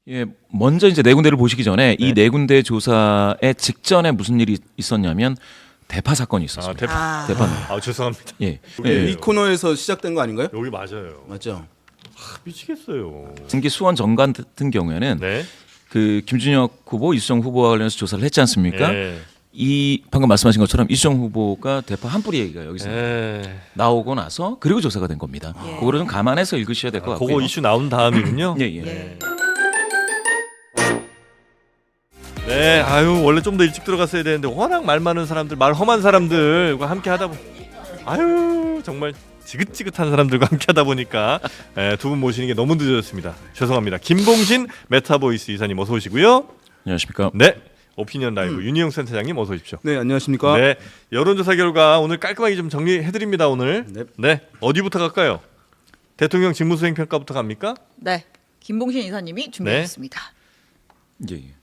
예, 먼저 이제 네 군데를 보시기 전에 이 네. 네 군데 조사의 직전에 무슨 일이 있었냐면 대파 사건이 있었습니다. 대파입니다. 죄송합니다. 예. 예. 이 코너에서 시작된 거 아닌가요? 여기 맞아요. 맞죠? 미치겠어요. 승기 수원 정관 같은 경우에는 네. 그 김준혁 후보, 이수정 후보와 관련해서 조사를 했지 않습니까? 예. 이 방금 말씀하신 것처럼 이수정 후보가 대파 한 뿌리 얘기가 여기서 예. 나오고 나서 그리고 조사가 된 겁니다. 그거를 좀 감안해서 읽으셔야 될 것 같고요. 그거 이슈 나온 다음이군요. 예, 예. 예. 네, 아유 원래 좀 더 일찍 들어갔어야 되는데 워낙 말 많은 사람들, 말 험한 사람들과 함께 하다 보니 아유 정말 지긋지긋한 사람들과 함께 하다 보니까 두 분 모시는 게 너무 늦어졌습니다. 죄송합니다. 김봉신 메타보이스 이사님 어서 오시고요. 안녕하십니까? 네, 오피니언 라이브 윤희영 센터장님 어서 오십시오. 네, 안녕하십니까? 네, 여론조사 결과 오늘 깔끔하게 좀 정리해드립니다. 오늘 네. 어디부터 갈까요? 대통령 직무수행 평가부터 갑니까? 네, 김봉신 이사님이 준비했습니다. 예, 예.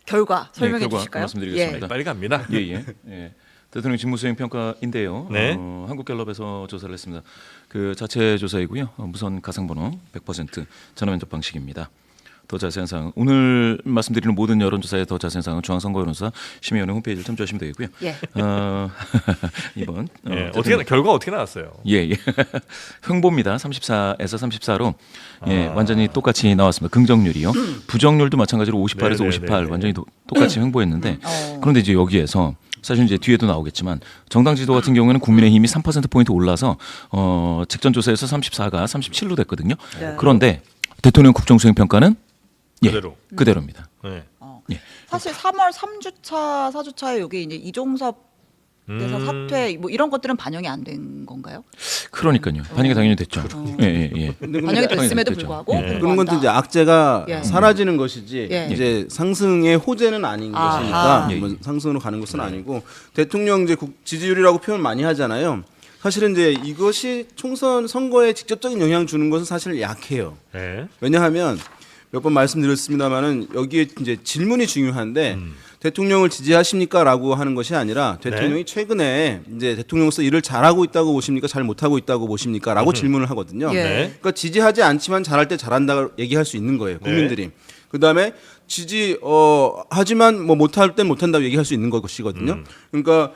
결과 설명해 결과 주실까요? 말씀드리겠습니다. 빨리 갑니다. 예, 예. 예. 대통령 직무수행 평가인데요. 네. 한국갤럽에서 조사를 했습니다. 그 자체 조사이고요. 무선 가상번호 100% 전화면접 방식입니다. 더 자세한 사항 오늘 말씀드리는 모든 여론조사의 더 자세한 사항은 중앙선거여론조사 심의위원회 홈페이지를 참조하시면 되고요. 예. 이번 결과 어떻게 나왔어요? 예. 횡보입니다. 34에서 34로 예, 완전히 똑같이 나왔습니다. 긍정률이요. 부정률도 마찬가지로 58에서 58 완전히 똑같이 횡보했는데 그런데 이제 여기에서 사실 이제 뒤에도 나오겠지만 정당 지도 같은 경우에는 국민의힘이 3% 포인트 올라서 직전 조사에서 34가 37로 됐거든요. 네. 그런데 대통령 국정수행 평가는 그대로. 그대로입니다. 네. 예. 사실 3월 3주차, 4주차에 여기 이제 이종섭 대사 사퇴 뭐 이런 것들은 반영이 안 된 건가요? 그러니까요. 반영이 당연히 됐죠. 예. 반영이 됐음에도 됐죠. 불구하고 예. 그런 것도 이제 악재가 예. 사라지는 것이지 예. 이제 상승의 호재는 아닌 아하. 것이니까 예. 뭐 상승으로 가는 것은 아니고 대통령 이제 지지율이라고 표현 많이 하잖아요. 사실은 이제 이것이 총선 선거에 직접적인 영향 주는 것은 사실 약해요. 네. 왜냐하면 몇 번 말씀드렸습니다만은 여기에 이제 질문이 중요한데 대통령을 지지하십니까라고 하는 것이 아니라 대통령이 최근에 이제 대통령으로서 일을 잘하고 있다고 보십니까, 잘 못하고 있다고 보십니까라고 질문을 하거든요. 예. 네. 그러니까 지지하지 않지만 잘할 때 잘한다 얘기할 수 있는 거예요, 국민들이. 그다음에 지지 하지만 뭐 못할 땐 못한다고 얘기할 수 있는 것이거든요. 그러니까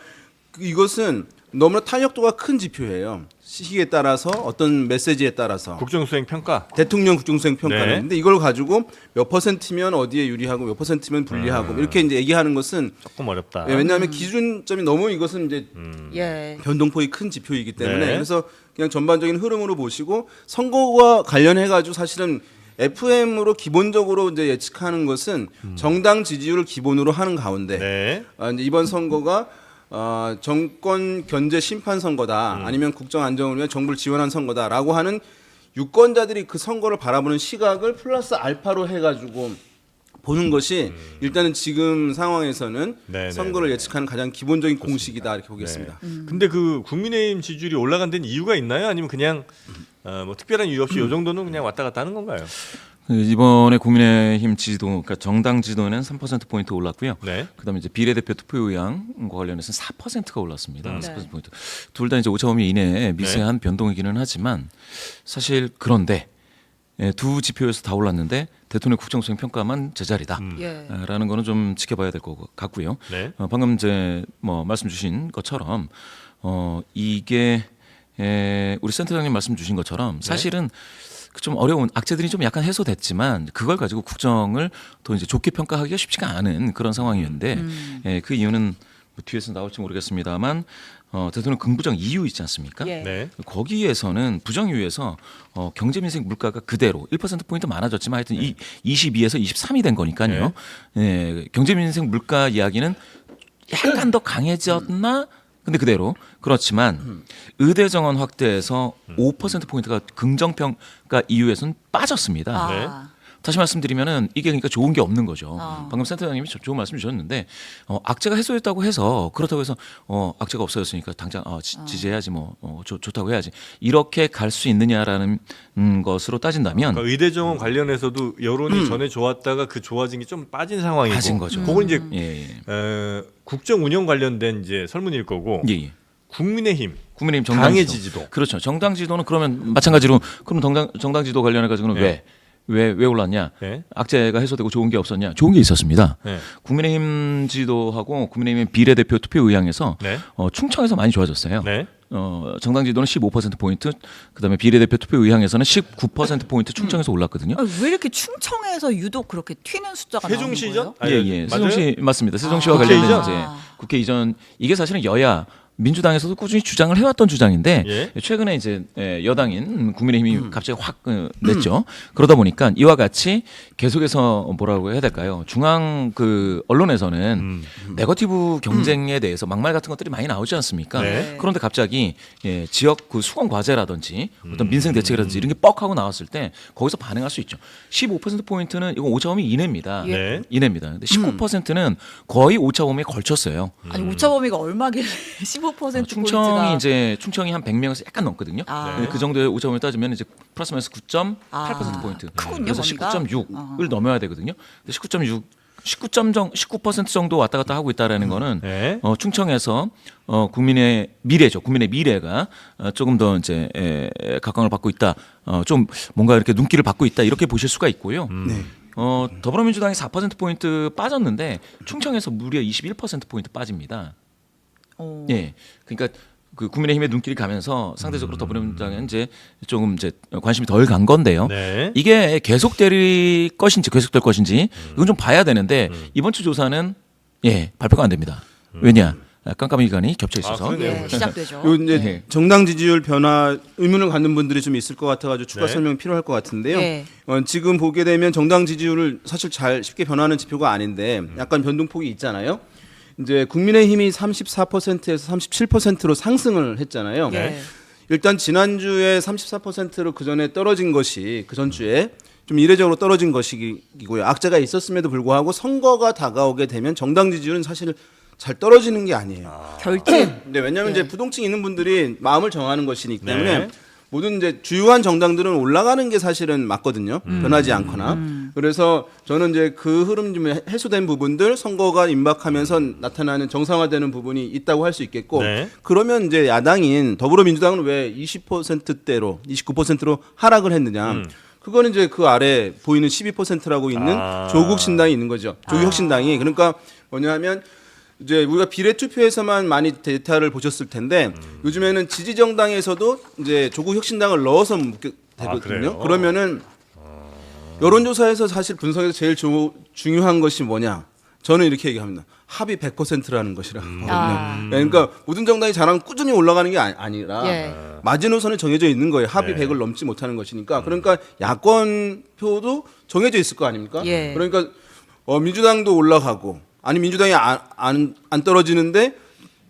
이것은 너무나 탄력도가 큰 지표예요. 시기에 따라서 어떤 메시지에 따라서 국정수행 평가. 대통령 국정수행 평가는. 네. 근데 이걸 가지고 몇 퍼센트면 어디에 유리하고 몇 퍼센트면 불리하고 이렇게 이제 얘기하는 것은 조금 어렵다. 왜냐하면 기준점이 너무 이것은 이제 예. 변동폭이 큰 지표이기 때문에 네. 그래서 그냥 전반적인 흐름으로 보시고 선거와 관련해 가지고 사실은 FM으로 기본적으로 이제 예측하는 것은 정당 지지율을 기본으로 하는 가운데 네. 이제 이번 선거가 정권 견제 심판 선거다 아니면 국정 안정을 위한 정부를 지원한 선거다라고 하는 유권자들이 그 선거를 바라보는 시각을 플러스 알파로 해가지고 보는 것이 일단은 지금 상황에서는 네, 선거를 네, 예측하는 가장 기본적인 공식이다 이렇게 보겠습니다. 근데 그 국민의힘 지지율이 올라간 데는 이유가 있나요? 아니면 그냥 뭐 특별한 이유 없이 이 정도는 그냥 왔다 갔다 하는 건가요? 이번에 국민의힘 지지도, 그러니까 정당 지도는 3% 포인트 올랐고요. 네. 그다음에 이제 비례대표 투표 의향과 관련해서 4%가 올랐습니다. 네. 4% 포인트. 둘 다 이제 오차범위 이내에 미세한 변동이기는 하지만 사실 그런데 두 지표에서 다 올랐는데 대통령 국정수행 평가만 제자리다라는 예. 거는 좀 지켜봐야 될 것 같고요. 네. 방금 이제 뭐 말씀 주신 것처럼 이게 우리 센터장님 말씀 주신 것처럼 사실은 좀 어려운 악재들이 좀 약간 해소됐지만 그걸 가지고 국정을 더 이제 좋게 평가하기가 쉽지가 않은 그런 상황이었는데 그 이유는 뭐 뒤에서 나올지 모르겠습니다만 대통령 긍부정 이유 있지 않습니까? 예. 네. 거기에서는 부정 이유에서 경제 민생 물가가 그대로 1% 포인트 많아졌지만 하여튼 22에서 23이 된 거니까요. 경제 민생 물가 이야기는 약간 더 강해졌나? 근데 그대로 그렇지만 의대 정원 확대에서 5% 포인트가 긍정평가 이유에서는 빠졌습니다. 아. 다시 말씀드리면은 이게 그러니까 좋은 게 없는 거죠. 아. 방금 센터장님이 좋은 말씀 주셨는데 악재가 해소됐다고 해서 그렇다고 해서 악재가 없어졌으니까 당장 지지해야지 뭐 좋다고 해야지 이렇게 갈 수 있느냐라는 것으로 따진다면 그러니까 의대 정원 관련해서도 여론이 전에 좋았다가 그 좋아진 게 좀 빠진 상황이고. 빠진 거죠. 그건 이제 예. 국정 운영 관련된 이제 설문일 거고. 예. 국민의힘 국민의힘 정당 당의 지도. 지지도. 그렇죠. 정당 지도는 그러면 마찬가지로 그럼 정당 지도 관련해 가지고는 네. 왜 왜 올랐냐? 네. 악재가 해소되고 좋은 게 없었냐? 좋은 게 있었습니다. 네. 국민의힘 지도하고 국민의힘 비례대표 투표 의향에서 네. 충청에서 많이 좋아졌어요. 네. 정당 지도는 15%포인트, 그다음에 비례대표 투표 의향에서는 19%포인트 충청에서 올랐거든요. 아니, 왜 이렇게 충청에서 유독 그렇게 튀는 숫자가 세종시죠? 나오는 거예요? 예, 예. 맞아요? 세종시 맞습니다. 세종시와 아. 관련된 국회 이제 국회 이전 이게 사실은 여야 민주당에서도 꾸준히 주장을 해왔던 주장인데 예. 최근에 이제 여당인 국민의힘이 갑자기 확 냈죠. 그러다 보니까 이와 같이 계속해서 뭐라고 해야 될까요? 중앙 그 언론에서는 네거티브 경쟁에 대해서 막말 같은 것들이 많이 나오지 않습니까? 네. 그런데 갑자기 지역 그 수건 과제라든지 어떤 민생 대책이라든지 이런 게 뻑하고 나왔을 때 거기서 반응할 수 있죠. 15%포인트는 이건 오차범위 이내입니다. 네. 이내입니다. 근데 19%는 거의 오차범위에 걸쳤어요. 아니 오차 범위가 얼마길래 15% 충청이 포인트가 이제 충청이 한 100명에서 약간 넘거든요. 아. 근데 그 정도의 오차범위 따지면 이제 플러스 마이너스 9.8% 포인트. 크군요, 그래서 범위가. 19.6을 넘어야 되거든요. 근데 19% 정도 왔다 갔다 하고 있다라는 거는 네. 충청에서 국민의 미래죠. 국민의 미래가 조금 더 이제 각광을 받고 있다. 좀 뭔가 이렇게 눈길을 받고 있다. 이렇게 보실 수가 있고요. 네. 더불어민주당이 4% 포인트 빠졌는데 충청에서 무려 21% 포인트 빠집니다. 어. 예. 그러니까 그 국민의힘의 눈길이 가면서 상대적으로 더불어민주당은 이제 조금 이제 관심이 덜 간 건데요. 네. 이게 계속될 것인지 이건 좀 봐야 되는데 이번 주 조사는 발표가 안 됩니다. 왜냐? 깜깜이 기간이 겹쳐 있어서. 그러네요. 예, 시작되죠. 요 이제 네. 정당 지지율 변화 의문을 갖는 분들이 좀 있을 것 같아가지고 추가 네. 설명 필요할 것 같은데요. 네. 지금 보게 되면 정당 지지율을 사실 잘 쉽게 변화하는 지표가 아닌데 약간 변동폭이 있잖아요. 이제 국민의힘이 34%에서 37%로 상승을 했잖아요. 예. 일단 지난주에 34%로 그 전에 떨어진 것이 그 전주에 좀 이례적으로 떨어진 것이고요. 악재가 있었음에도 불구하고 선거가 다가오게 되면 정당 지지율은 사실 잘 떨어지는 게 아니에요. 결집. 네, 왜냐하면 이제 부동층 있는 분들이 마음을 정하는 것이기 때문에 네. 모든 이제 주요한 정당들은 올라가는 게 사실은 맞거든요. 변하지 않거나. 그래서 저는 이제 그 흐름 좀 해소된 부분들 선거가 임박하면서 나타나는 정상화되는 부분이 있다고 할 수 있겠고 네. 그러면 이제 야당인 더불어민주당은 왜 20%대로 29%로 하락을 했느냐. 그거는 이제 그 아래 보이는 12%라고 있는 조국 신당이 있는 거죠. 조국 혁신당이. 그러니까 뭐냐면 이제 우리가 비례 투표에서만 많이 데이터를 보셨을 텐데 요즘에는 지지 정당에서도 이제 조국 혁신당을 넣어서 묶게 되거든요. 그래요? 그러면은 여론조사에서 사실 분석에서 제일 중요한 것이 뭐냐? 저는 이렇게 얘기합니다. 합이 100%라는 것이라거든요. 아. 그러니까 모든 정당이 잘하면 꾸준히 올라가는 게 아니라 예. 마지노선이 정해져 있는 거예요. 합이 네. 100을 넘지 못하는 것이니까. 그러니까 야권 표도 정해져 있을 거 아닙니까? 예. 그러니까 민주당도 올라가고 아니 민주당이 안 떨어지는데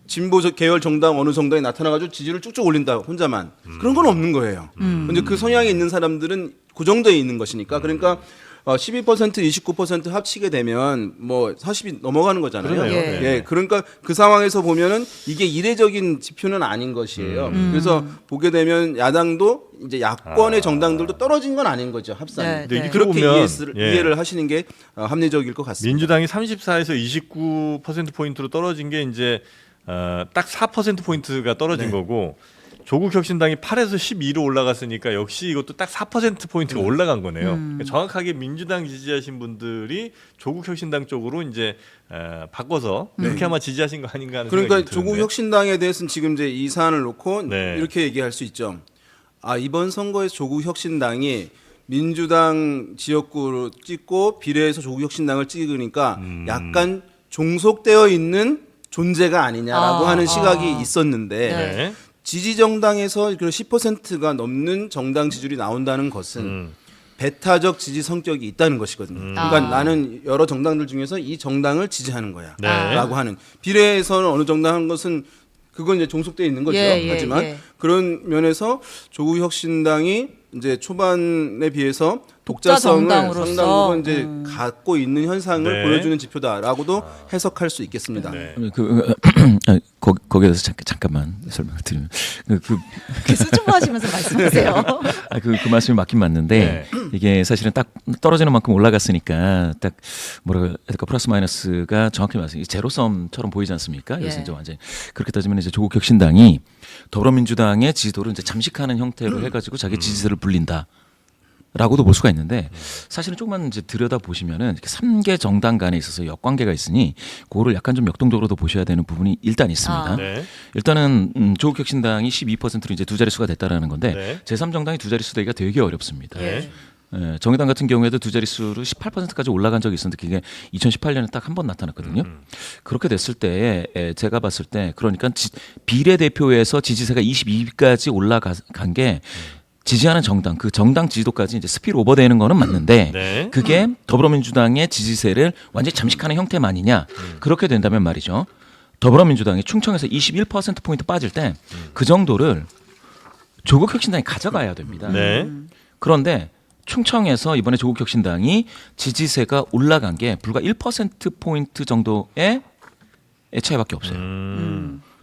진보 계열 정당 어느 정당이 나타나가지고 지지를 쭉쭉 올린다 혼자만 그런 건 없는 거예요. 근데 그 성향이 있는 사람들은 고정되어 있는 것이니까 그러니까 12% 29% 합치게 되면 뭐 40이 넘어가는 거잖아요. 그러네요. 예. 네. 예, 그러니까 그 상황에서 보면은 이게 이례적인 지표는 아닌 것이에요. 그래서 보게 되면 야당도 이제 야권의 정당들도 떨어진 건 아닌 거죠 합산이. 네, 근데 네. 이렇게 그렇게 보면 이해를 하시는 게 합리적일 것 같습니다. 민주당이 34에서 29% 포인트로 떨어진 게 이제 딱 4% 포인트가 떨어진 거고 조국 혁신당이 8에서 12로 올라갔으니까 역시 이것도 딱 4% 포인트가 올라간 거네요. 그러니까 정확하게 민주당 지지하신 분들이 조국 혁신당 쪽으로 이제 바꿔서 그렇게 아마 지지하신 거 아닌가 하는 그러니까 생각이 조국 드는데. 혁신당에 대해서는 지금 이제 이 사안을 놓고 네. 이렇게 얘기할 수 있죠. 이번 선거에서 조국 혁신당이 민주당 지역구로 찍고 비례해서 조국 혁신당을 찍으니까 약간 종속되어 있는 존재가 아니냐라고 하는 시각이 있었는데 네. 지지 정당에서 10%가 넘는 정당 지지율이 나온다는 것은 배타적 지지 성격이 있다는 것이거든요. 그러니까 나는 여러 정당들 중에서 이 정당을 지지하는 거야. 네. 라고 하는. 비례에서는 어느 정당 한 것은 그건 이제 종속되어 있는 거죠. 예, 예, 하지만 예. 그런 면에서 조국 혁신당이 이제 초반에 비해서 독자 독자성을 정당으로서. 상당 부분 이제 갖고 있는 현상을 네. 보여주는 지표다라고도 해석할 수 있겠습니다. 네. 거기에서 잠깐만 설명을 드리면 수줍어하시면서 말씀하세요. 그 말씀이 맞긴 맞는데 이게 사실은 딱 떨어지는 만큼 올라갔으니까 딱 뭐라 해야 될까 플러스 마이너스가 정확히 말씀 제로섬처럼 보이지 않습니까? 그래서 예. 이제 완전 그렇게 따지면 이제 조국 혁신당이 더불어민주당의 지지도를 이제 잠식하는 형태로 해가지고 자기 지지세를 불린다. 라고도 볼 수가 있는데 사실은 조금만 이제 들여다 보시면은 3개 정당 간에 있어서 역관계가 있으니 그거를 약간 좀 역동적으로도 보셔야 되는 부분이 일단 있습니다. 네. 일단은 조국혁신당이 12%로 이제 두 자릿수가 됐다라는 건데 네. 제3정당이 두 자릿수 되기가 되게 어렵습니다. 네. 정의당 같은 경우에도 두 자릿수로 18%까지 올라간 적이 있었는데 그게 2018년에 딱 한 번 나타났거든요. 그렇게 됐을 때 제가 봤을 때 그러니까 비례대표에서 지지세가 22까지 올라간 게 지지하는 정당 그 정당 지지도까지 이제 스피드 오버되는 거는 맞는데 네. 그게 더불어민주당의 지지세를 완전히 잠식하는 형태만이냐 그렇게 된다면 말이죠. 더불어민주당이 충청에서 21%포인트 빠질 때 그 정도를 조국혁신당이 가져가야 됩니다. 네. 그런데 충청에서 이번에 조국혁신당이 지지세가 올라간 게 불과 1%포인트 정도의 차이밖에 없어요.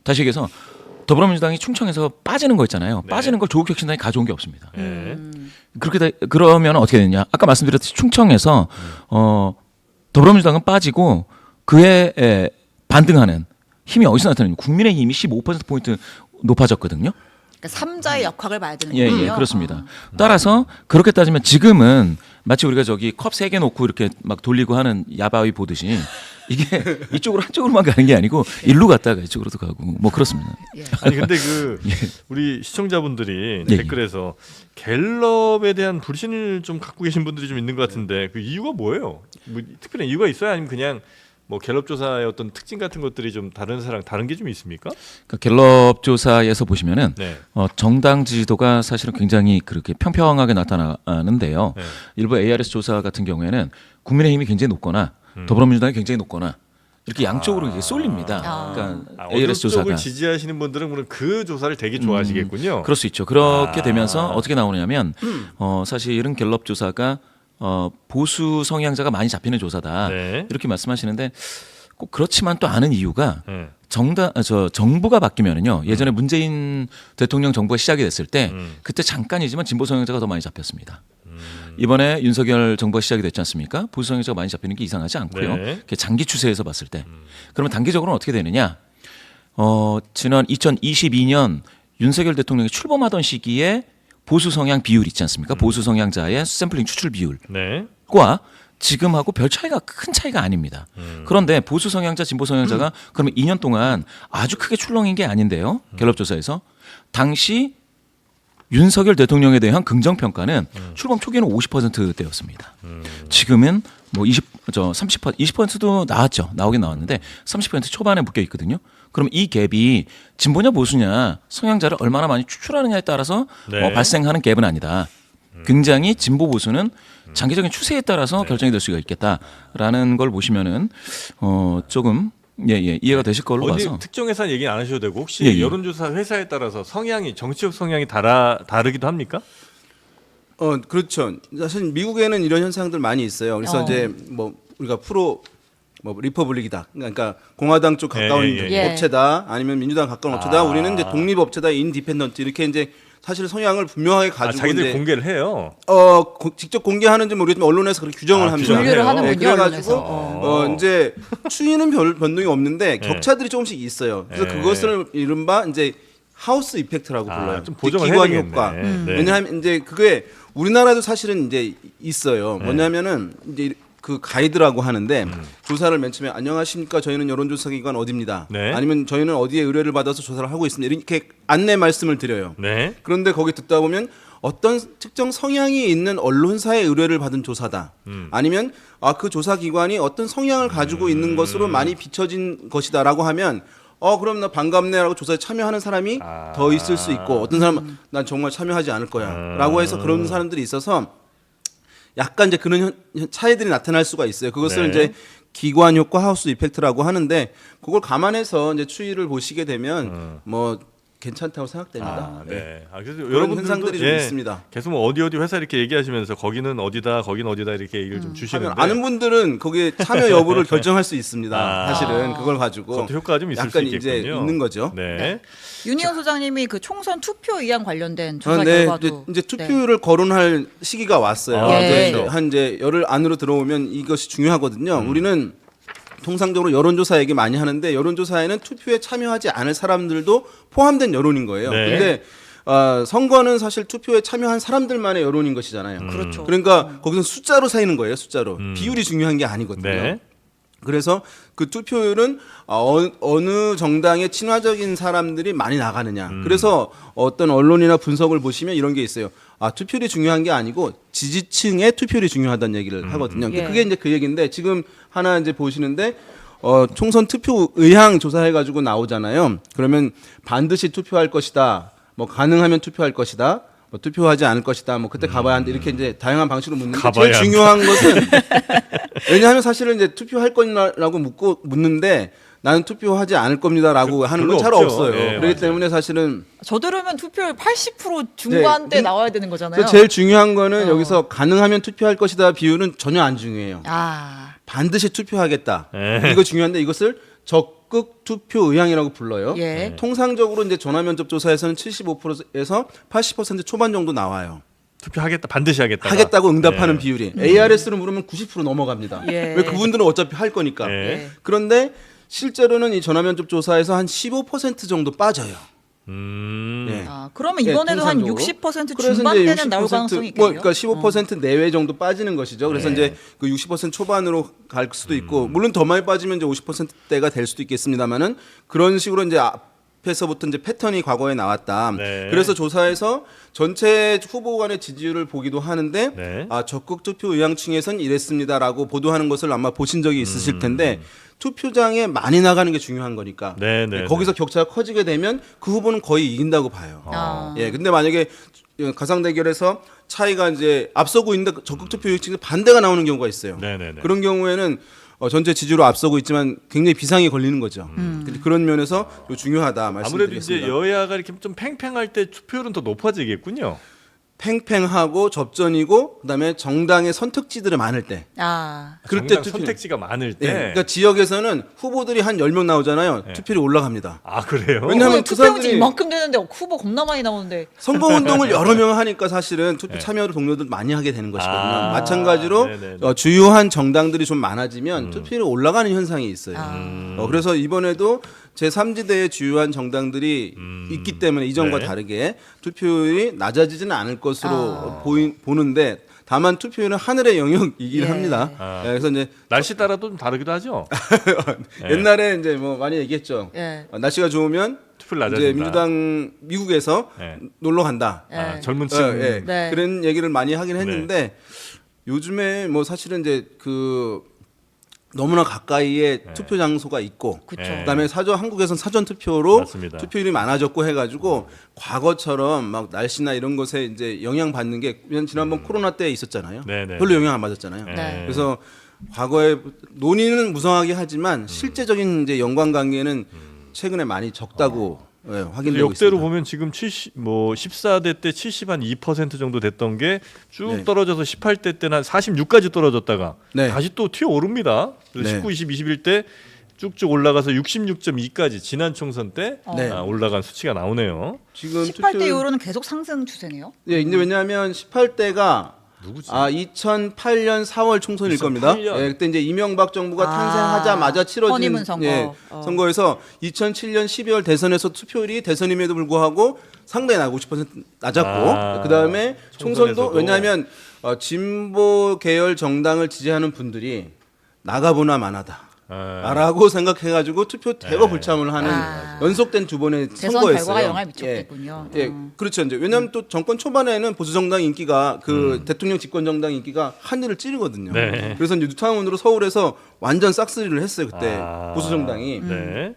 다시 얘기해서 더불어민주당이 충청에서 빠지는 거 있잖아요. 네. 빠지는 걸 조국혁신당이 가져온 게 없습니다. 네. 그러면 어떻게 되냐? 아까 말씀드렸듯이 충청에서 더불어민주당은 빠지고 그에 반등하는 힘이 어디서 나타나냐? 국민의힘이 15%포인트 높아졌거든요. 그러니까 3자의 역학을 봐야 되는 예, 거군요. 예, 그렇습니다. 따라서 그렇게 따지면 지금은 마치 우리가 저기 컵 3개 놓고 이렇게 막 돌리고 하는 야바위 보듯이 이게 이쪽으로 한쪽으로만 가는 게 아니고 일로 갔다가 이쪽으로도 가고 뭐 그렇습니다. 예. 아니 근데 그 우리 시청자분들이 예, 예. 댓글에서 갤럽에 대한 불신을 좀 갖고 계신 분들이 좀 있는 것 같은데 그 이유가 뭐예요? 뭐 특별한 이유가 있어요? 아니면 그냥 뭐 갤럽 조사의 어떤 특징 같은 것들이 좀 다른 게 좀 있습니까? 그러니까 갤럽 조사에서 보시면은 네. 정당 지지도가 사실은 굉장히 그렇게 평평하게 나타나는데요. 네. 일부 ARS 조사 같은 경우에는 국민의힘이 굉장히 높거나 더불어민주당이 굉장히 높거나 이렇게 양쪽으로 이게 쏠립니다. 아. 그러니까 어느 ARS 쪽을 조사가 지지하시는 분들은 그럼 그 조사를 되게 좋아하시겠군요. 그럴 수 있죠. 그렇게 아. 되면서 어떻게 나오냐면 사실은 갤럽 조사가 보수 성향자가 많이 잡히는 조사다 네. 이렇게 말씀하시는데 꼭 그렇지만 또 아는 이유가 네. 정부가 바뀌면은요 예전에 문재인 대통령 정부가 시작이 됐을 때 음. 그때 잠깐이지만 진보 성향자가 더 많이 잡혔습니다. 이번에 윤석열 정부가 시작이 됐지 않습니까? 보수 성향자가 많이 잡히는 게 이상하지 않고요. 네. 그게 장기 추세에서 봤을 때 그러면 단기적으로는 어떻게 되느냐? 지난 2022년 윤석열 대통령이 출범하던 시기에 보수 성향 비율 있지 않습니까? 보수 성향자의 샘플링 추출 비율과 네. 지금하고 별 차이가 큰 차이가 아닙니다. 그런데 보수 성향자, 진보 성향자가 그러면 2년 동안 아주 크게 출렁인 게 아닌데요. 갤럽 조사에서 당시 윤석열 대통령에 대한 긍정 평가는 출범 초기에는 50%대였습니다. 지금은 뭐 20%도 나왔죠. 나오긴 나왔는데 30% 초반에 묶여 있거든요. 그럼 이 갭이 진보냐 보수냐 성향자를 얼마나 많이 추출하느냐에 따라서 네. 발생하는 갭은 아니다. 굉장히 진보 보수는 장기적인 추세에 따라서 결정이 될 수가 있겠다라는 걸 보시면은 조금 이해가 되실 걸로 어디 봐서. 특정 회사 얘기 안 하셔도 되고 혹시 예, 예. 여론조사 회사에 따라서 성향이 정치적 성향이 다르기도 합니까? 그렇죠. 사실 미국에는 이런 현상들 많이 있어요. 그래서 이제 뭐 우리가 리퍼블릭이다. 그러니까 공화당 쪽 가까운 예. 업체다. 아니면 민주당 가까운 업체다. 우리는 이제 독립 업체다. 인디펜던트 이렇게 이제 사실 성향을 분명하게 가지고 자기들 이제 공개를 해요. 직접 공개하는지 모르겠지만 언론에서 그렇게 규정을 합니다. 규정을 분류를 해요. 하는군요, 그래가지고 언론에서. 이제 추이는 별 변동이 없는데 네. 격차들이 조금씩 있어요. 그래서 네. 그것을 이른바 이제 하우스 이펙트라고 불러요. 좀 보정을 해야 기관 되겠네. 효과. 네. 왜냐하면 이제 그게 우리나라도 사실은 이제 있어요. 뭐냐면은 이제 그 가이드라고 하는데 조사를 맨 처음에 안녕하십니까 저희는 여론조사기관 어디입니다. 네. 아니면 저희는 어디에 의뢰를 받아서 조사를 하고 있습니다. 이렇게 안내 말씀을 드려요. 네. 그런데 거기 듣다 보면 어떤 특정 성향이 있는 언론사의 의뢰를 받은 조사다. 아니면 그 조사 기관이 어떤 성향을 가지고 있는 것으로 많이 비춰진 것이다라고 하면 그럼 나 반갑네라고 조사에 참여하는 사람이 더 있을 수 있고 어떤 사람은 난 정말 참여하지 않을 거야라고 해서 그런 사람들이 있어서 약간 이제 그런 차이들이 나타날 수가 있어요. 그것을 네. 이제 기관 효과 하우스 이펙트라고 하는데 그걸 감안해서 이제 추이를 보시게 되면 뭐 괜찮다고 생각됩니다. 네. 그래서 그런 여러분들도 현상들이 좀 있습니다. 계속 뭐 어디 회사 이렇게 얘기하시면서 거기는 어디다, 거기는 어디다 이렇게 얘기를 좀 주시는데 하면 아는 분들은 거기에 참여 여부를 결정할 수 있습니다. 아. 사실은 그걸 가지고 검토 효과가 좀 있을 약간 수 있겠군요. 이제 있는 거죠. 네. 네. 윤희영 소장님이 그 총선 투표 이양 관련된 조사 네, 결과도 이제 투표율을 거론할 시기가 왔어요. 예. 이제 한 이제 열흘 안으로 들어오면 이것이 중요하거든요. 우리는 통상적으로 여론조사 얘기 많이 하는데 여론조사에는 투표에 참여하지 않을 사람들도 포함된 여론인 거예요. 네. 근데 선거는 사실 투표에 참여한 사람들만의 여론인 것이잖아요. 그렇죠. 그러니까 거기서 숫자로 세이는 거예요. 숫자로. 비율이 중요한 게 아니거든요. 네. 그래서 그 투표율은 어느 정당에 친화적인 사람들이 많이 나가느냐. 그래서 어떤 언론이나 분석을 보시면 이런 게 있어요. 투표율이 중요한 게 아니고 지지층의 투표율이 중요하다는 얘기를 하거든요. 예. 그게 이제 그 얘기인데 지금 하나 이제 보시는데 총선 투표 의향 조사해 가지고 나오잖아요. 그러면 반드시 투표할 것이다. 뭐 가능하면 투표할 것이다. 뭐 투표하지 않을 것이다. 뭐 그때 가봐야 한다. 이렇게 이제 다양한 방식으로 묻는데 가봐야 제일 중요한 것은 왜냐하면 사실은 이제 투표할 거냐라고 묻는데 나는 투표하지 않을 겁니다라고 하는 건 잘 별로 없어요. 없죠. 예, 그렇기 맞아요. 때문에 사실은 저 들으면 투표율 80% 중반대 네. 나와야 되는 거잖아요. 그래서 제일 중요한 거는 여기서 가능하면 투표할 것이다 비율은 전혀 안 중요해요. 반드시 투표하겠다. 예. 이거 중요한데 이것을 적극 투표 의향이라고 불러요. 예. 통상적으로 이제 전화 면접 조사에서는 75%에서 80% 초반 정도 나와요. 투표하겠다 반드시 하겠다. 하겠다고 응답하는 네. 비율이 ARS로 물으면 90% 넘어갑니다. 예. 왜 그분들은 어차피 할 거니까. 예. 그런데 실제로는 이 전화 면접 조사에서 한 15% 정도 빠져요. 예. 그러면 예, 이번에도 한 통상적으로. 60% 그래서 중반대는 이제 나올 60% 가능성이 있겠네요. 그러니까 15% 내외 정도 빠지는 것이죠. 그래서 네. 이제 그 60% 초반으로 갈 수도 있고 물론 더 많이 빠지면 이제 50%대가 될 수도 있겠습니다만은 그런 식으로 이제 앞에서부터 이제 패턴이 과거에 나왔다. 네. 그래서 조사에서 전체 후보 간의 지지율을 보기도 하는데 네. 적극 투표 의향층에선 이랬습니다라고 보도하는 것을 아마 보신 적이 있으실 텐데 투표장에 많이 나가는 게 중요한 거니까 네, 네, 거기서 격차가 커지게 되면 그 후보는 거의 이긴다고 봐요. 예, 근데 만약에 가상 대결에서 차이가 이제 앞서고 있는데 적극 투표 의향층에 반대가 나오는 경우가 있어요. 네, 네, 네. 그런 경우에는 전체 지지로 앞서고 있지만 굉장히 비상이 걸리는 거죠. 그런 면에서 중요하다 아무래도 말씀드리겠습니다. 이제 여야가 이렇게 좀 팽팽할 때 투표율은 더 높아지겠군요. 팽팽하고 접전이고 그다음에 정당의 선택지들이 많을 때 그럴 때 정당 투표- 선택지가 많을 때. 예, 그러니까 지역에서는 후보들이 한 10명 나오잖아요. 투표율이 올라갑니다. 아 그래요? 왜냐하면 그 투표용지 사람들이 이만큼 되는데 후보 겁나 많이 나오는데 선거운동을 여러 명 하니까 사실은 투표 참여를 동료들 많이 하게 되는 것이거든요. 아, 마찬가지로 네네네. 주요한 정당들이 좀 많아지면 투표율이 올라가는 현상이 있어요. 그래서 이번에도 제3지대의 주요한 정당들이 있기 때문에 이전과 네. 다르게 투표율이 낮아지지는 않을 것으로 보는데 다만 투표율은 하늘의 영역이긴 예. 합니다. 아. 그래서 이제 날씨 따라도 좀 다르기도 하죠. 옛날에 이제 뭐 많이 얘기했죠. 예. 날씨가 좋으면 투표를 이제 낮아진다. 민주당 미국에서 네. 놀러 간다. 아, 젊은 예, 층. 예. 네. 그런 얘기를 많이 하긴 했는데 요즘에 뭐 사실은 이제 그 너무나 가까이에 투표 장소가 있고 그쵸. 네. 그다음에 한국에선 사전 투표로 맞습니다. 투표율이 많아졌고 해가지고 과거처럼 막 날씨나 이런 것에 이제 영향 받는 게 지난번 코로나 때 있었잖아요. 네네. 별로 영향 안 받았잖아요. 네. 그래서 과거에 논의는 무성하게 하지만 실제적인 이제 연관관계는 최근에 많이 적다고 확인되고 역대로 있습니다. 보면 지금 14대 때 70 한 2% 정도 됐던 게 쭉 네. 떨어져서 18대 때는 한 46까지 떨어졌다가 네. 다시 또 튀어 오릅니다. 그래서 네. 19, 20, 21 때 쭉쭉 올라가서 66.2까지 지난 총선 때 네. 올라간 수치가 나오네요. 지금 18대 이후로는 계속 상승 추세네요. 예, 근데 왜냐하면 18대가 누구지? 2008년 4월 총선일 2008년? 겁니다. 예, 그때 이제 이명박 정부가 탄생하자마자 치러진 허니문 선거. 선거에서 2007년 12월 대선에서 투표율이 대선임에도 불구하고 상당히 50% 낮았고 그다음에 총선도 총선에서도. 왜냐하면 진보 계열 정당을 지지하는 분들이 나가보나 마나다. 라고 생각해가지고 투표 대거 불참을 하는 연속된 두 번의 대선 선거였어요. 결과가 영향을 미쳤겠군요. 예, 그렇죠. 이제 왜냐하면 또 정권 초반에는 보수 정당 인기가 그 대통령 집권 정당 인기가 하늘을 찌르거든요. 네. 그래서 이제 뉴타운으로 서울에서 완전 싹쓸이를 했어요 그때 보수 정당이. 네.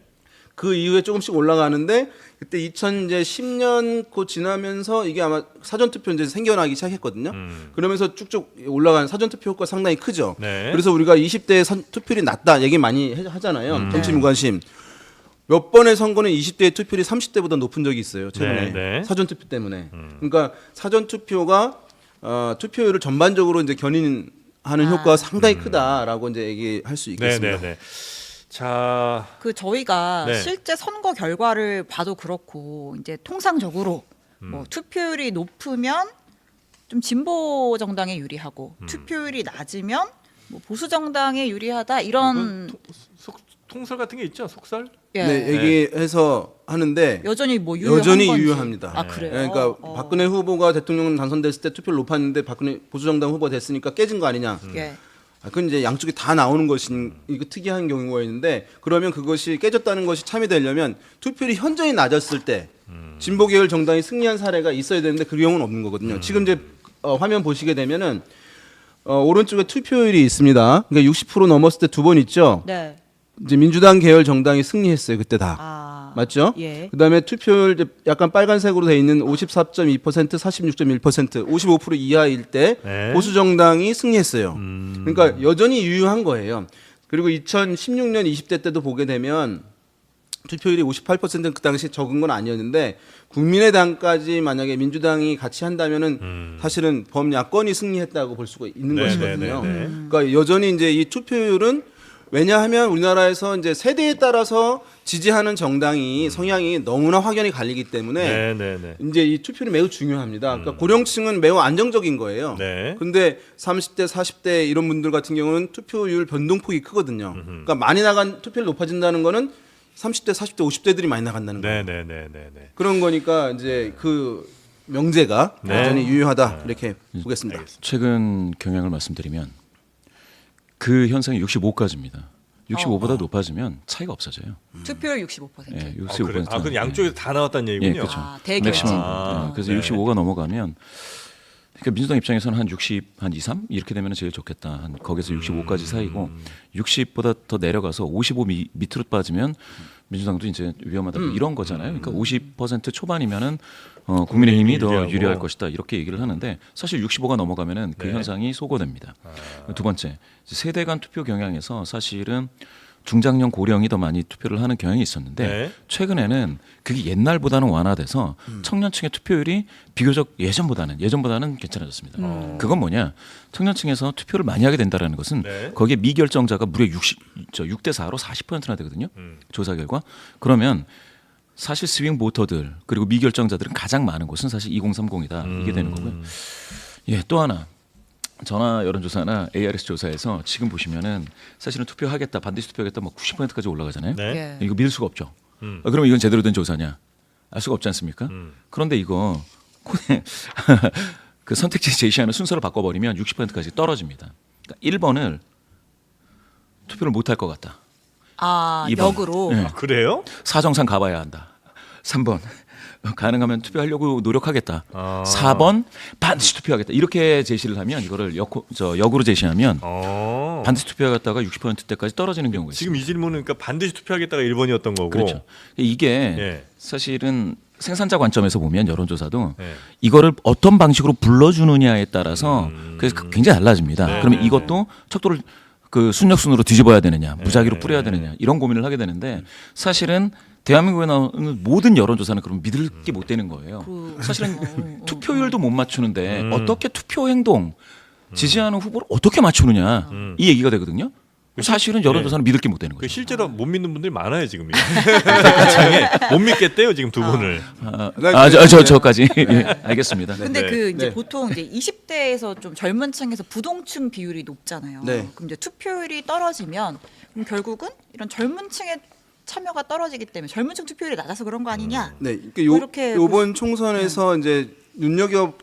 그 이후에 조금씩 올라가는데 그때 2010년 곧 지나면서 이게 아마 사전 투표 이제 생겨나기 시작했거든요. 그러면서 쭉쭉 올라간 사전 투표 효과 상당히 크죠. 네. 그래서 우리가 20대 투표율이 낮다 얘기 많이 하잖아요. 정치 무관심. 몇 번의 선거는 20대의 투표율이 30대보다 높은 적이 있어요. 최근에 네, 네. 사전 투표 때문에. 그러니까 사전 투표가 투표율을 전반적으로 이제 견인하는 효과가 상당히 크다라고 이제 얘기할 수 네, 있겠습니다. 네, 네. 자, 그 저희가 네. 실제 선거 결과를 봐도 그렇고 이제 통상적으로 뭐 투표율이 높으면 좀 진보 정당에 유리하고 투표율이 낮으면 뭐 보수 정당에 유리하다 이런 통설 같은 게 있죠, 속설? 예. 네, 얘기해서 하는데 여전히 뭐 유효한 여전히 건지. 유효합니다. 아 그래요. 네, 그러니까 박근혜 후보가 대통령 당선됐을 때 투표를 높았는데 박근혜 보수정당 후보가 됐으니까 깨진 거 아니냐. 예. 그건 이제 양쪽이 다 나오는 것인 이거 특이한 경우였는데 그러면 그것이 깨졌다는 것이 참여되려면 투표율이 현저히 낮았을 때 진보 계열 정당이 승리한 사례가 있어야 되는데 그 경우는 없는 거거든요. 지금 이제 화면 보시게 되면은 오른쪽에 투표율이 있습니다. 그러니까 60% 넘었을 때 두 번 있죠. 네. 이제 민주당 계열 정당이 승리했어요 그때 다. 아. 맞죠? 예. 그다음에 투표율 이제 약간 빨간색으로 돼 있는 54.2%, 46.1%, 55% 이하일 때 네. 보수 정당이 승리했어요. 그러니까 여전히 유효한 거예요. 그리고 2016년 20대 때도 보게 되면 투표율이 58%는 그 당시 적은 건 아니었는데 국민의당까지 만약에 민주당이 같이 한다면은 사실은 범야권이 승리했다고 볼 수가 있는 네, 것이거든요. 네, 네, 네. 그러니까 여전히 이제 이 투표율은 왜냐하면 우리나라에서 이제 세대에 따라서 지지하는 정당이 성향이 너무나 확연히 갈리기 때문에 네네네. 이제 이 투표율이 매우 중요합니다. 그러니까 고령층은 매우 안정적인 거예요. 네. 근데 30대, 40대 이런 분들 같은 경우는 투표율 변동폭이 크거든요. 그러니까 많이 나간 투표율 높아진다는 거는 30대, 40대, 50대들이 많이 나간다는 거예요. 네네네네네. 그런 거니까 이제 그 명제가 네. 여전히 유효하다 이렇게 보겠습니다. 최근 경향을 말씀드리면 그 현상이 65까지입니다. 65보다 높아지면 차이가 없어져요. 투표율 65%. 예, 아, 65%. 그래. 그럼 양쪽에서 다 나왔다는 예, 얘기군요. 그렇죠. 아, 대결진. 맥시멈. 아, 예, 그래서 네. 65가 넘어가면 그러니까 민주당 입장에서는 한 60, 한 2, 3 이렇게 되면 제일 좋겠다. 한 거기서 65까지 사이고 60보다 더 내려가서 55 밑으로 빠지면 민주당도 이제 위험하다 이런 거잖아요. 그러니까 50% 초반이면은 국민의힘이 더 유리하고. 유리할 것이다 이렇게 얘기를 하는데 사실 65가 넘어가면은 그 네. 현상이 소거됩니다. 두 번째 세대 간 투표 경향에서 사실은 중장년 고령이 더 많이 투표를 하는 경향이 있었는데 네. 최근에는 그게 옛날보다는 완화돼서 청년층의 투표율이 비교적 예전보다는 괜찮아졌습니다. 그건 뭐냐? 청년층에서 투표를 많이 하게 된다라는 것은 네. 거기에 미결정자가 무려 6대 4로 40%나 되거든요. 조사 결과. 그러면 사실 스윙 보터들 그리고 미결정자들은 가장 많은 곳은 사실 2030이다. 이게 되는 거고요. 예, 또 하나. 전화 여론조사나 ARS 조사에서 지금 보시면은 사실은 투표하겠다 반드시 투표하겠다 뭐 90%까지 올라가잖아요. 네. 예. 이거 믿을 수가 없죠. 그러면 이건 제대로 된 조사냐? 알 수가 없지 않습니까? 그런데 이거 그 선택지 제시하는 순서를 바꿔버리면 60%까지 떨어집니다. 그러니까 1번을 투표를 못할 것 같다. 아, 2번. 역으로. 네. 아, 그래요? 사정상 가봐야 한다. 3번 가능하면 투표하려고 노력하겠다. 아. 4번 반드시 투표하겠다. 이렇게 제시를 하면 이거를 역으로 제시하면 반드시 투표하겠다가 60%대까지 떨어지는 경우가 있습니다. 지금 이 질문은 그러니까 반드시 투표하겠다가 1번이었던 거고. 그렇죠. 이게 예. 사실은 생산자 관점에서 보면 여론조사도 예. 이거를 어떤 방식으로 불러주느냐에 따라서 그래서 굉장히 달라집니다. 네, 그러면 네, 이것도 척도를 그 순역순으로 뒤집어야 되느냐, 무작위로 네. 뿌려야 되느냐 이런 고민을 하게 되는데 사실은 대한민국에 나오는 모든 여론조사는 그럼 믿을 게 못 되는 거예요. 사실은 투표율도 못 맞추는데 어떻게 투표 행동 지지하는 후보를 어떻게 맞추느냐 이 얘기가 되거든요. 사실은 여론조사는 믿을 게 못 되는 그 거죠. 실제로 못 믿는 분들이 많아요 지금. 장에 못 믿겠대요 지금 두 분을. 저까지 예, 알겠습니다. 근데 네. 그 이제 네. 보통 이제 20대에서 좀 젊은 층에서 부동층 비율이 높잖아요. 네. 그럼 이제 투표율이 떨어지면 그럼 결국은 이런 젊은 층의 참여가 떨어지기 때문에 젊은 층 투표율이 낮아서 그런 거 아니냐? 네, 뭐 이렇게 요번 총선에서 이제 눈여겨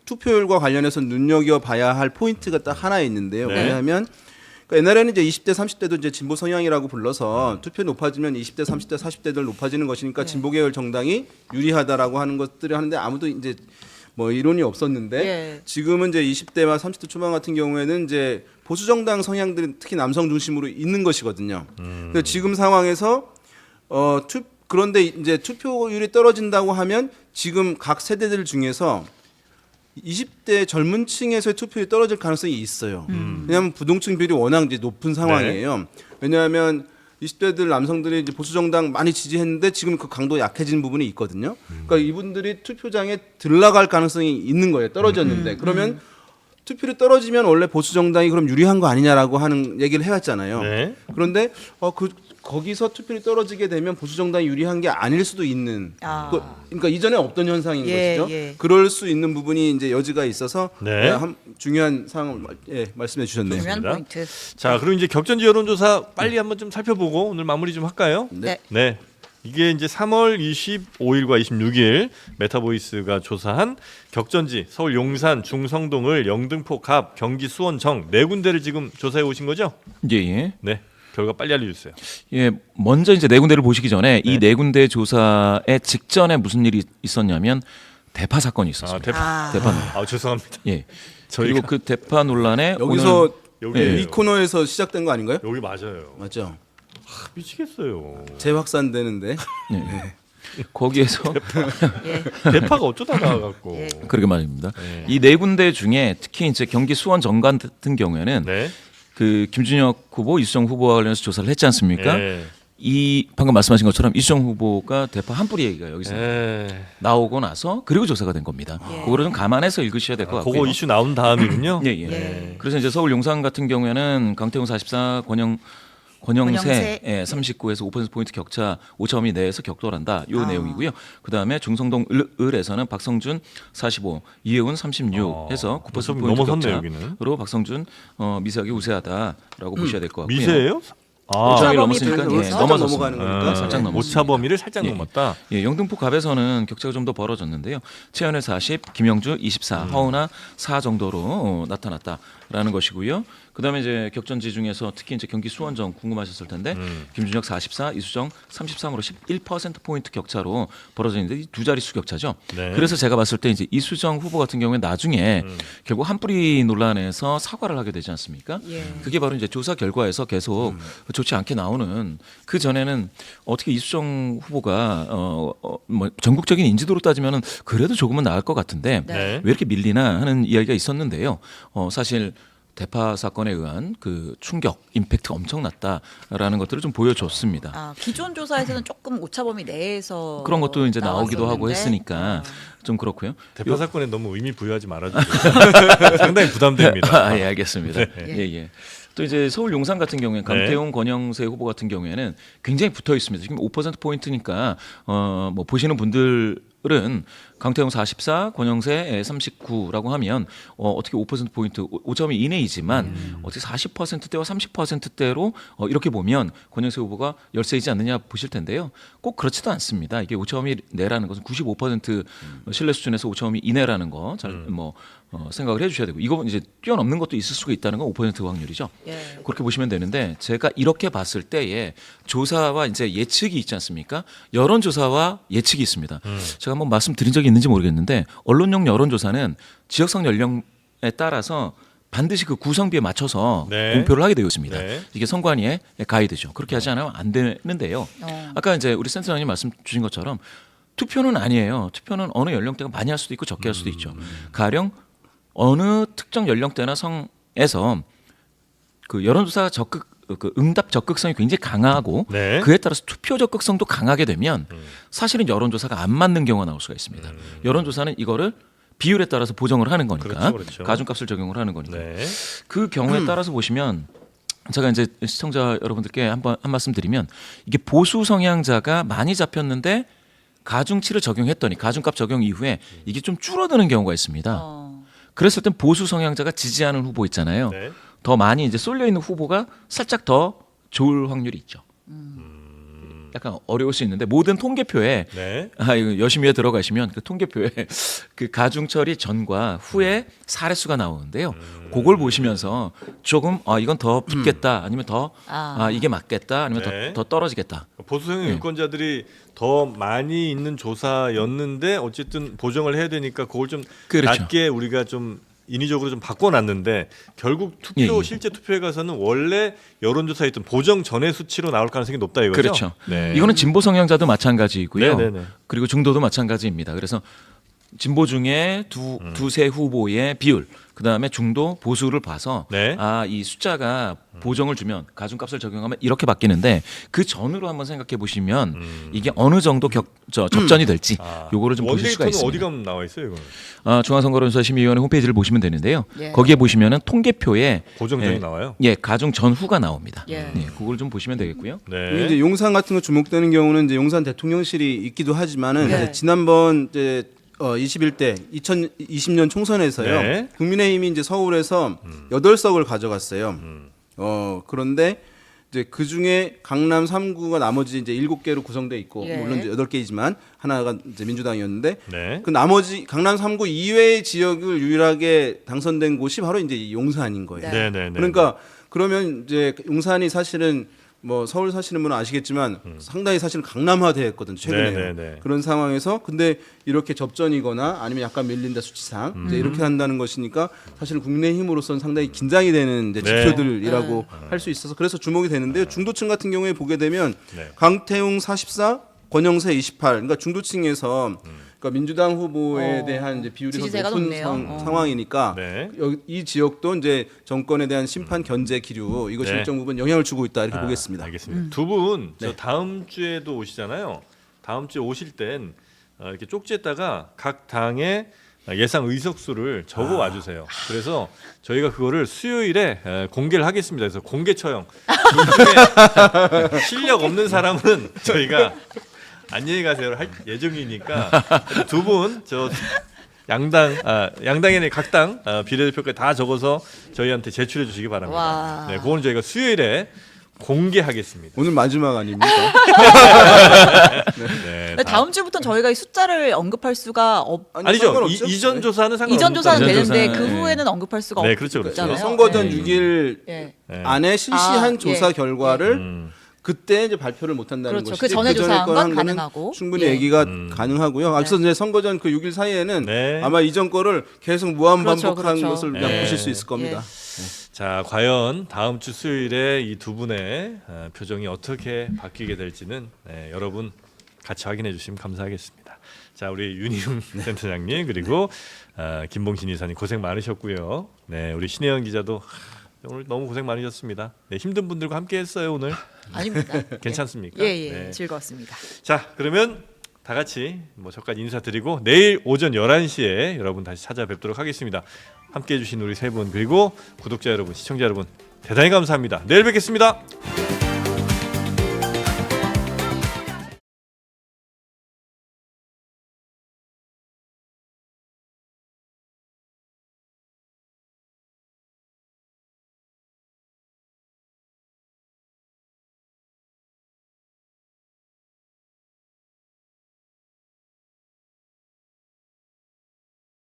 투표율과 관련해서 눈여겨 봐야 할 포인트가 딱 하나 있는데요. 네. 왜냐하면 그러니까 옛날에는 이제 20대, 30대도 이제 진보 성향이라고 불러서 투표 높아지면 20대, 30대, 40대들 높아지는 것이니까 진보 계열 정당이 유리하다라고 하는 것들을 하는데 아무도 이제 뭐 이론이 없었는데 예. 지금은 이제 20대와 30대 초반 같은 경우에는 이제 보수 정당 성향들이 특히 남성 중심으로 있는 것이거든요. 근데 지금 상황에서 그런데 이제 투표율이 떨어진다고 하면 지금 각 세대들 중에서 20대 젊은 층에서의 투표율이 떨어질 가능성이 있어요. 왜냐하면 부동층 비율이 워낙 이제 높은 상황이에요. 왜냐하면 20대들 남성들이 이제 보수 정당 많이 지지했는데 지금 그 강도 약해진 부분이 있거든요. 그러니까 이분들이 투표장에 들나갈 가능성이 있는 거예요. 떨어졌는데 그러면 투표율이 떨어지면 원래 보수 정당이 그럼 유리한 거 아니냐라고 하는 얘기를 해왔잖아요. 네. 그런데 거기서 투표율이 떨어지게 되면 보수 정당이 유리한 게 아닐 수도 있는. 아. 그러니까 이전에 없던 현상인 예, 것이죠. 예. 그럴 수 있는 부분이 이제 여지가 있어서 네. 중요한 상황을 말씀해 주셨네요. 중요한 좋습니다. 포인트. 자, 그리고 이제 격전지 여론조사 빨리 한번 좀 살펴보고 오늘 마무리 좀 할까요? 네. 네. 이게 이제 3월 25일과 26일 메타보이스가 조사한 격전지 서울 용산, 중성동을 영등포, 갑, 경기 수원정 네 군데를 지금 조사해 오신 거죠? 예, 예. 네. 결과 빨리 알려주세요. 예, 먼저 이제 네 군데를 보시기 전에 네. 이 네 군데 조사의 직전에 무슨 일이 있었냐면 대파 사건이 있었습니다. 대파. 대파. 아, 죄송합니다. 예. 저희가 그리고 그 대파 논란에 여기서 여기 이 코너에서 시작된 거 아닌가요? 여기 맞아요. 맞죠. 미치겠어요. 재확산되는데. 오늘, 거기에서 예. 대파가 어쩌다 나와갖고. 예. 그러게 말입니다. 네. 이 네 군데 중에 특히 이제 경기 수원 정관 같은 경우에는 네. 그 김준혁 후보, 이수정 후보와 관련해서 조사를 했지 않습니까? 네. 이 방금 말씀하신 것처럼 이수정 후보가 대파 한 뿌리 얘기가 여기서 네. 나오고 나서 그리고 조사가 된 겁니다. 예. 그거를 좀 감안해서 읽으셔야 될 것 같고요. 그거 이슈 나온 다음이군요. 예, 예. 예. 그래서 이제 서울 용산 같은 경우에는 강태웅 44, 권영세 예, 39에서 5%포인트 격차 5점 이내에서 격돌한다. 이 내용이고요. 그다음에 중성동 을에서는 박성준 45, 이혜훈 36 해서 9%포인트 넘어섰네요, 여기는. 격차로 박성준 미세하게 우세하다라고 보셔야 될 것 같고요. 미세예요? 아, 오차범위 오차범위 넘었으니까 정도 예, 살짝 넘어졌습니다. 넘어가는 거니까. 살짝 넘었습니다. 오차 범위를 살짝 예. 넘었다. 예, 영등포 갑에서는 격차가 좀 더 벌어졌는데요. 최현일 40, 김영주 24, 허은하 4 정도로 나타났다라는 것이고요. 그다음에 이제 격전지 중에서 특히 이제 경기 수원정 궁금하셨을 텐데 김준혁 44, 이수정 33으로 11% 포인트 격차로 벌어져 있는데 이 두 자릿수 격차죠. 네. 그래서 제가 봤을 때 이제 이수정 후보 같은 경우에 나중에 결국 한 뿌리 논란에서 사과를 하게 되지 않습니까? 예. 그게 바로 이제 조사 결과에서 계속 좋지 않게 나오는 그 전에는 어떻게 이수정 후보가 뭐 전국적인 인지도로 따지면은 그래도 조금은 나을 것 같은데 네. 왜 이렇게 밀리나 하는 이야기가 있었는데요. 사실 대파 사건에 의한 그 충격, 임팩트가 엄청났다라는 것들을 좀 보여줬습니다. 아, 기존 조사에서는 조금 오차범위 내에서 그런 것도 이제 나오기도 하고 나왔었는데. 했으니까 좀 그렇고요. 대파 사건에 너무 의미 부여하지 말아주세요. 상당히 부담됩니다. 예, 알겠습니다. 예, 예. 또 이제 서울 용산 같은 경우에 강태웅, 권영세 후보 같은 경우에는 굉장히 붙어 있습니다. 지금 5% 포인트니까 뭐 보시는 분들은 강태웅 44, 권영세 39라고 하면 어떻게 5% 포인트 5점이 이내이지만 어떻게 40%대와 30%대로 이렇게 보면 권영세 후보가 열세이지 않느냐 보실 텐데요. 꼭 그렇지도 않습니다. 이게 5점이 내라는 것은 95% 신뢰 수준에서 5점이 이내라는 거 잘 뭐 생각을 해주셔야 되고 이거 이제 뛰어넘는 것도 있을 수가 있다는 건 5% 확률이죠. 예. 그렇게 보시면 되는데 제가 이렇게 봤을 때에 조사와 이제 예측이 있지 않습니까? 여론조사와 예측이 있습니다. 제가 한번 말씀드린 적이 있는지 모르겠는데 언론용 여론조사는 지역성 연령에 따라서 반드시 그 구성비에 맞춰서 네. 공표를 하게 되어 있습니다. 네. 이게 선관위의 가이드죠. 그렇게 하지 않으면 안 되는데요. 아까 이제 우리 센터장님 말씀 주신 것처럼 투표는 아니에요. 투표는 어느 연령대가 많이 할 수도 있고 적게 할 수도 있죠. 가령 어느 특정 연령대나 성에서 그 여론조사 그 응답 적극성이 굉장히 강하고 네. 그에 따라서 투표 적극성도 강하게 되면 사실은 여론조사가 안 맞는 경우가 나올 수가 있습니다. 여론조사는 이거를 비율에 따라서 보정을 하는 거니까 그렇죠, 그렇죠. 가중값을 적용을 하는 거니까 네. 그 경우에 따라서 보시면 제가 이제 시청자 여러분들께 한 말씀 드리면 이게 보수 성향자가 많이 잡혔는데 가중치를 적용했더니 가중값 적용 이후에 이게 좀 줄어드는 경우가 있습니다. 그랬을 땐 보수 성향자가 지지하는 후보 있잖아요. 네. 더 많이 이제 쏠려 있는 후보가 살짝 더 좋을 확률이 있죠. 약간 어려울 수 있는데 모든 통계표에 네. 이거 여심위에 들어가시면 그 통계표에 그 가중 처리 전과 후에 사례수가 나오는데요. 그걸 보시면서 조금 이건 더 붙겠다 아니면 더 이게 맞겠다 아니면 네. 더 떨어지겠다. 보수성 유권자들이 더 많이 있는 조사였는데 어쨌든 보정을 해야 되니까 그걸 좀 그렇죠. 낮게 우리가 좀 인위적으로 좀 바꿔놨는데 결국 투표 예, 예. 실제 투표에 가서는 원래 여론조사했던 보정 전의 수치로 나올 가능성이 높다 이거죠. 그렇죠. 네. 이거는 진보 성향자도 마찬가지이고요. 네, 네, 네. 그리고 중도도 마찬가지입니다. 그래서 진보 중에 두세 후보의 비율, 그 다음에 중도 보수를 봐서 네. 이 숫자가 보정을 주면 가중값을 적용하면 이렇게 바뀌는데 그 전으로 한번 생각해 보시면 이게 어느 정도 접전이 될지 요거를 좀 보실 수가 원데이터는 있습니다. 어디가 나와 있어요, 이거? 중앙선거론수심의위원회 홈페이지를 보시면 되는데요. 예. 거기에 보시면은 통계표에 보정전이 나와요. 가중 전후가 나옵니다. 예. 그걸 좀 보시면 되겠고요. 네. 이제 용산 같은 거 주목되는 경우는 이제 용산 대통령실이 있기도 하지만은 네. 이제 지난번 이제 21대 2020년 총선에서요. 네. 국민의힘이 이제 서울에서 8석을 가져갔어요. 그런데 이제 그 중에 강남 3구가 나머지 이제 7개로 구성돼 있고 예. 물론 이제 8개이지만 하나가 이제 민주당이었는데 네. 그 나머지 강남 3구 이외의 지역을 유일하게 당선된 곳이 바로 이제 용산인 거예요. 네, 네, 네. 그러니까 그러면 이제 용산이 사실은 뭐 서울 사시는 분은 아시겠지만 상당히 사실은 강남화되었거든 최근에 네, 네, 네. 그런 상황에서 근데 이렇게 접전이거나 아니면 약간 밀린다 수치상 이제 이렇게 한다는 것이니까 사실은 국민의힘으로서는 상당히 긴장이 되는 이제 네. 지표들이라고 할 수 있어서 그래서 주목이 되는데요. 중도층 같은 경우에 보게 되면 네. 강태웅 44, 권영세 28. 그러니까 중도층에서 그러니까 민주당 후보에 대한 이제 비율이 더 지지세가 높은 높네요. 상황이니까 네. 이 지역도 이제 정권에 대한 심판 견제 기류 이것이 네. 일정 부분 영향을 주고 있다 이렇게 보겠습니다. 알겠습니다. 두 분 저 네. 다음 주에도 오시잖아요. 다음 주에 오실 땐 이렇게 쪽지에다가 각 당의 예상 의석수를 적어 와주세요. 그래서 저희가 그거를 수요일에 공개를 하겠습니다. 그래서 공개 처형. 그 중에 실력 없는 사람은 저희가 안녕히 가세요를 할 예정이니까 두 분 저 양당의 각당 비례대표까지 다 적어서 저희한테 제출해 주시기 바랍니다. 와. 네, 그거는 저희가 수요일에 공개하겠습니다. 오늘 마지막 아닙니까? 네, 근데 다음 주부터는 저희가 이 숫자를 언급할 수가 아니죠. 상관없죠. 이전 네. 조사는 상관없죠. 이전 조사는 이전 되는데 조사는, 그 예. 후에는 언급할 수가 네, 그렇죠, 그렇죠. 없잖아요. 선거 전 예. 6일 예. 네. 안에 실시한 아, 조사 예. 결과를 그때 이제 발표를 못 한다는 그렇죠. 것이지. 그 전에 그전에 조사한 건 건 한 거는 가능하고. 충분히 예. 얘기가 가능하고요. 앞서 이제 선거 전 그 6일 사이에는 네. 아마 이전 거를 계속 무한 그렇죠, 반복한 그렇죠. 것을 그냥 네. 보실 수 있을 겁니다. 자, 과연 다음 주 수요일에 이 두 분의 표정이 어떻게 바뀌게 될지는 여러분 같이 확인해 주시면 감사하겠습니다. 자, 우리 윤희웅 센터장님 그리고 김봉신 이사님 고생 많으셨고요. 네, 우리 신혜연 기자도 오늘 너무 고생 많으셨습니다. 네, 힘든 분들과 함께했어요 오늘. 아닙니다. 괜찮습니까? 예, 예. 네. 즐거웠습니다. 자, 그러면 다 같이 저까지 인사드리고 내일 오전 11시에 여러분 다시 찾아뵙도록 하겠습니다. 함께해 주신 우리 세 분 그리고 구독자 여러분, 시청자 여러분 대단히 감사합니다. 내일 뵙겠습니다.